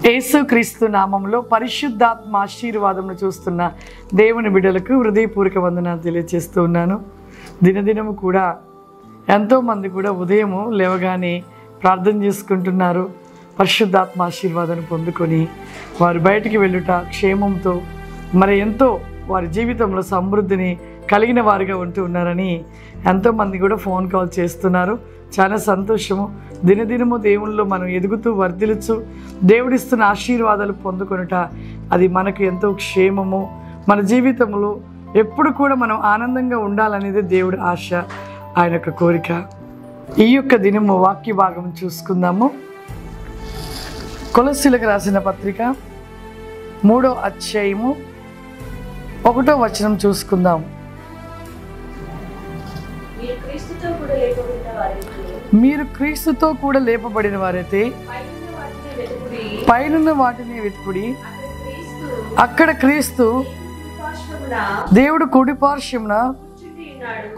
యేసుక్రీస్తు నామంలో పరిశుద్ధాత్మ ఆశీర్వాదమును చూస్తున్న దేవుని బిడ్డలకు హృదయపూర్వక వందనాలు తెలియజేస్తూ ఉన్నాను. దినదినము కూడా ఎంతోమంది కూడా ఉదయము లేవగానే ప్రార్థన చేసుకుంటున్నారు. పరిశుద్ధాత్మ ఆశీర్వాదాన్ని పొందుకొని వారు బయటికి వెళ్ళుట క్షేమంతో మరి ఎంతో వారి జీవితంలో సమృద్ధిని కలిగిన వారిగా ఉంటూ ఉన్నారని ఎంతోమంది కూడా ఫోన్ కాల్ చేస్తున్నారు. చాలా సంతోషము. దినదినము దేవునిలో మనం ఎదుగుతూ వర్ధిల్లుచు దేవుడిస్తున్న ఆశీర్వాదాలు పొందుకొనుట అది మనకు ఎంతో క్షేమము. మన జీవితంలో ఎప్పుడు కూడా మనం ఆనందంగా ఉండాలనేది దేవుడి ఆశ, ఆయన యొక్క కోరిక. ఈ యొక్క దినము వాక్య భాగం చూసుకుందాము. కొలస్సీలకు రాసిన పత్రిక 3వ అధ్యాయము 1వ వచనం చూసుకుందాం. మీరు క్రీస్తుతో కూడా లేపబడిన వారైతే పైనున్న వాటిని వెతుకుడి, అక్కడ క్రీస్తు దేవుడు కుడి పార్శ్వమున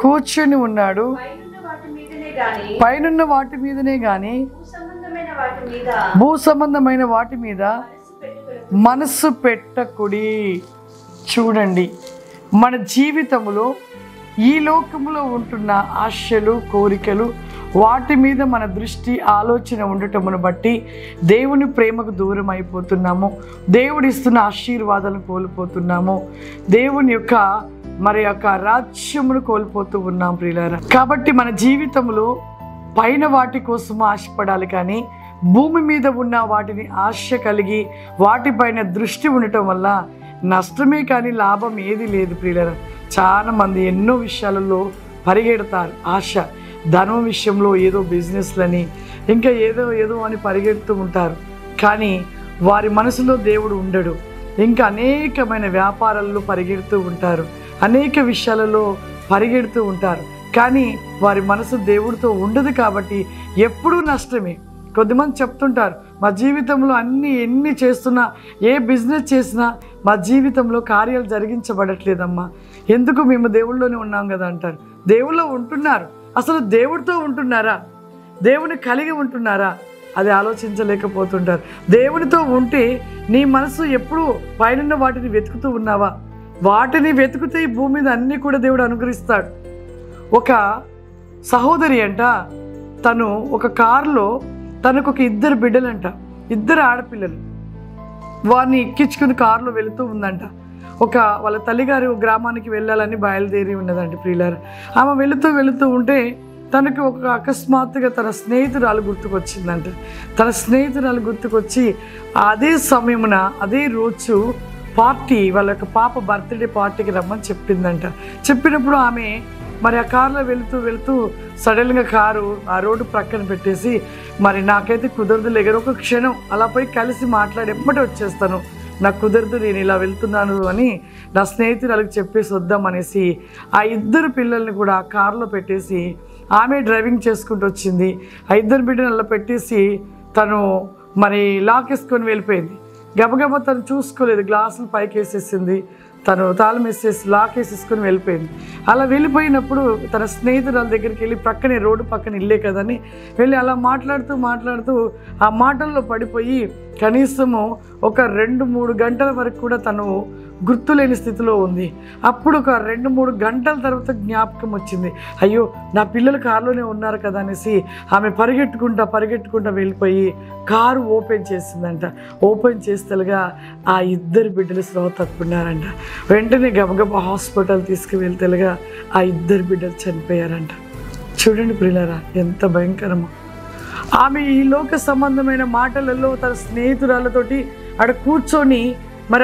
కూర్చొని ఉన్నాడు. పైనున్న వాటి మీదనే గాని భూ సంబంధమైన వాటి మీద మనస్సు పెట్టకుడి. చూడండి, మన జీవితంలో ఈ లోకంలో ఉంటున్న ఆశలు, కోరికలు, వాటి మీద మన దృష్టి, ఆలోచన ఉండటమును బట్టి దేవుని ప్రేమకు దూరం అయిపోతున్నాము. దేవుడు ఇస్తున్న ఆశీర్వాదాలను కోల్పోతున్నాము. దేవుని యొక్క రాజ్యమును కోల్పోతూ ఉన్నాం ప్రియులారా. కాబట్టి మన జీవితంలో పైన వాటి కోసం ఆశపడాలి, కానీ భూమి మీద ఉన్న వాటిని ఆశ కలిగి వాటిపైన దృష్టి ఉండటం వల్ల నష్టమే కానీ లాభం ఏది లేదు ప్రియులారా. చాలా మంది ఎన్నో విషయాలలో పరిగెడతారు. ఆశ, ధనం విషయంలో ఏదో బిజినెస్లని ఇంకా ఏదో అని పరిగెడుతూ ఉంటారు. కానీ వారి మనసులో దేవుడు ఉండడు. ఇంకా అనేకమైన వ్యాపారాల్లో పరిగెడుతూ ఉంటారు, అనేక విషయాలలో పరిగెడుతూ ఉంటారు. కానీ వారి మనసు దేవుడితో ఉండదు. కాబట్టి ఎప్పుడూ నష్టమే. కొద్దిమంది చెప్తుంటారు, మా జీవితంలో ఎన్ని చేస్తున్నా, ఏ బిజినెస్ చేసినా మా జీవితంలో కార్యాలు జరిగించబడట్లేదమ్మా, ఎందుకు మేము దేవుళ్ళలోనే ఉన్నాం కదా అంటారు. దేవుళ్ళో ఉంటున్నారు, అసలు దేవుడితో ఉంటున్నారా, దేవుని కలిగి ఉంటున్నారా, అది ఆలోచించలేకపోతుంటారు. దేవునితో ఉంటే నీ మనసు ఎప్పుడు పైనున్న వాటిని వెతుకుతూ ఉన్నావా? వాటిని వెతుకుతే ఈ భూమి మీద అన్నీ కూడా దేవుడు అనుగ్రహిస్తాడు. ఒక సహోదరి అంట, తను ఒక కారులో తనకు ఒక 2 బిడ్డలంట, 2 ఆడపిల్లలు. వారిని ఎక్కించుకుని కారులో వెళుతూ ఉందంట. వాళ్ళ తల్లిగారు గ్రామానికి వెళ్ళాలని బయలుదేరి ఉన్నదంట ప్రియులారా. ఆమె వెళుతూ ఉంటే తనకు అకస్మాత్తుగా తన స్నేహితురాలు గుర్తుకొచ్చిందంట. తన స్నేహితురాలు గుర్తుకొచ్చి అదే సమయమున అదే రోజు వాళ్ళ యొక్క పాప బర్త్డే పార్టీకి రమ్మని చెప్పిందంట. చెప్పినప్పుడు ఆమె ఆ కారులో వెళుతూ సడన్గా కారు ఆ రోడ్డు ప్రక్కన పెట్టేసి, నాకైతే కుదరదు లేక ఒక క్షణం అలా పోయి కలిసి మాట్లాడి ఎమ్మటే వచ్చేస్తాను, నాకు కుదరదు, నేను ఇలా వెళ్తున్నాను అని నా స్నేహితురాలకు చెప్పేసి వద్దామనేసి ఆ 2 పిల్లల్ని కూడా ఆ కారులో పెట్టేసి ఆమె డ్రైవింగ్ చేసుకుంటూ వచ్చింది. ఆ 2 బిడ్డలు అలా పెట్టేసి తను లాక్ వేసుకొని వెళ్ళిపోయింది. గబగబా తను చూసుకోలేదు, గ్లాసులు పైకి వేసేసింది, తను తాళం వేసేసి లాక్ వేసేసుకొని వెళ్ళిపోయింది. అలా వెళ్ళిపోయినప్పుడు తన స్నేహితురాల దగ్గరికి వెళ్ళి, ప్రక్కనే రోడ్డు పక్కన ఇల్లే కదని వెళ్ళి అలా మాట్లాడుతూ ఆ మాటల్లో పడిపోయి కనీసము ఒక 2-3 గంటల వరకు కూడా తను గుర్తులేని స్థితిలో ఉంది. అప్పుడు ఒక 2-3 గంటల తర్వాత జ్ఞాపకం వచ్చింది. అయ్యో, నా పిల్లలు కారులోనే ఉన్నారు కదా అనేసి ఆమె పరిగెట్టుకుంటా వెళ్ళిపోయి కారు ఓపెన్ చేసిందంట. ఓపెన్ చేస్తేగా ఆ 2 బిడ్డలు స్పృహ తప్పుకున్నారంట. వెంటనే గబగబా హాస్పిటల్ తీసుకువెళ్తేగా ఆ 2 బిడ్డలు చనిపోయారంట. చూడండి ప్రియులారా, ఎంత భయంకరమో. ఆమె ఈ లోక సంబంధమైన మాటలలో తన స్నేహితురాలతోటి అక్కడ కూర్చొని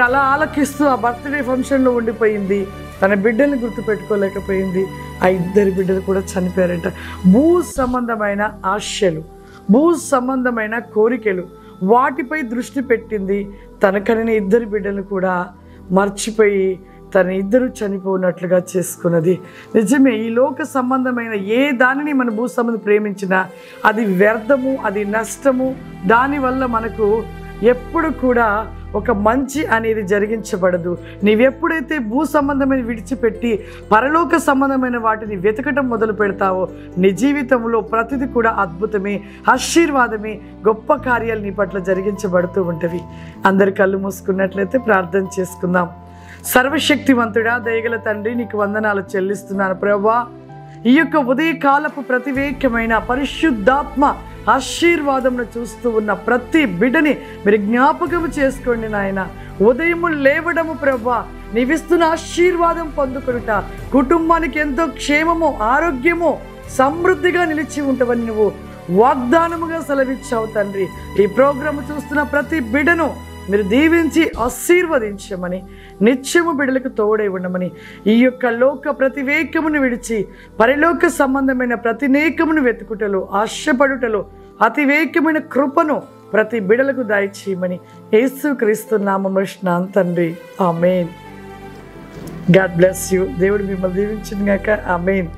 అలా ఆలకిస్తూ ఆ బర్త్డే ఫంక్షన్లో ఉండిపోయింది. తన బిడ్డల్ని గుర్తుపెట్టుకోలేకపోయింది. ఆ 2 బిడ్డలు కూడా చనిపోయారంట. భూ సంబంధమైన ఆశలు, భూ సంబంధమైన కోరికలు, వాటిపై దృష్టి పెట్టింది. తనకనిన 2 బిడ్డలు కూడా మర్చిపోయి తన 2 చనిపోయినట్లుగా చేసుకున్నది. నిజమే, ఈ లోక సంబంధమైన ఏ దానిని మన భూ సంబంధం ప్రేమించినా అది వ్యర్థము, అది నష్టము. దానివల్ల మనకు ఎప్పుడు కూడా ఒక మంచి అనేది జరిగించబడదు. నీవెప్పుడైతే భూ సంబంధమైన విడిచిపెట్టి పరలోక సంబంధమైన వాటిని వెతకటం మొదలు పెడతావో నీ జీవితంలో ప్రతిదీ కూడా అద్భుతమే, ఆశీర్వాదమే, గొప్ప కార్యాలు నీ పట్ల జరిగించబడుతూ ఉంటవి. అందరి కళ్ళు మూసుకున్నట్లయితే ప్రార్థన చేసుకుందాం. సర్వశక్తివంతుడా, దయగల తండ్రి, నీకు వందనాలు చెల్లిస్తున్నాను ప్రభువా. ఈ యొక్క ఉదయకాలపు ప్రతివేకమైన పరిశుద్ధాత్మ ఆశీర్వాదంను చూస్తూ ఉన్న ప్రతి బిడ్డని మీరు జ్ఞాపకం చేసుకోండి నాయన. ఉదయము లేవడము ప్రభువా, నీవిస్తున్న ఆశీర్వాదం పొందుకొనుట, కుటుంబానికి ఎంతో క్షేమము, ఆరోగ్యము, సమృద్ధిగా నిలిచి ఉంటావని నువ్వు వాగ్దానముగా సెలవిచ్చావు తండ్రి. ఈ ప్రోగ్రాము చూస్తున్న ప్రతి బిడ్డను మీరు దీవించి ఆశీర్వదించమని, నిత్యము బిడ్డలకు తోడై ఉండమని, ఈ యొక్క లోక ప్రతివేకమును విడిచి పరలోక సంబంధమైన ప్రతినేకమును వెతుకుటలో, ఆశపడుటలో అతివేకమైన కృపను ప్రతి బిడ్డలకు దయచేయమని యేసుక్రీస్తు నామమున తండ్రి, ఆమేన్. God bless you. దేవుడు మిమ్మల్ని దీవించును గాక. ఆమేన్.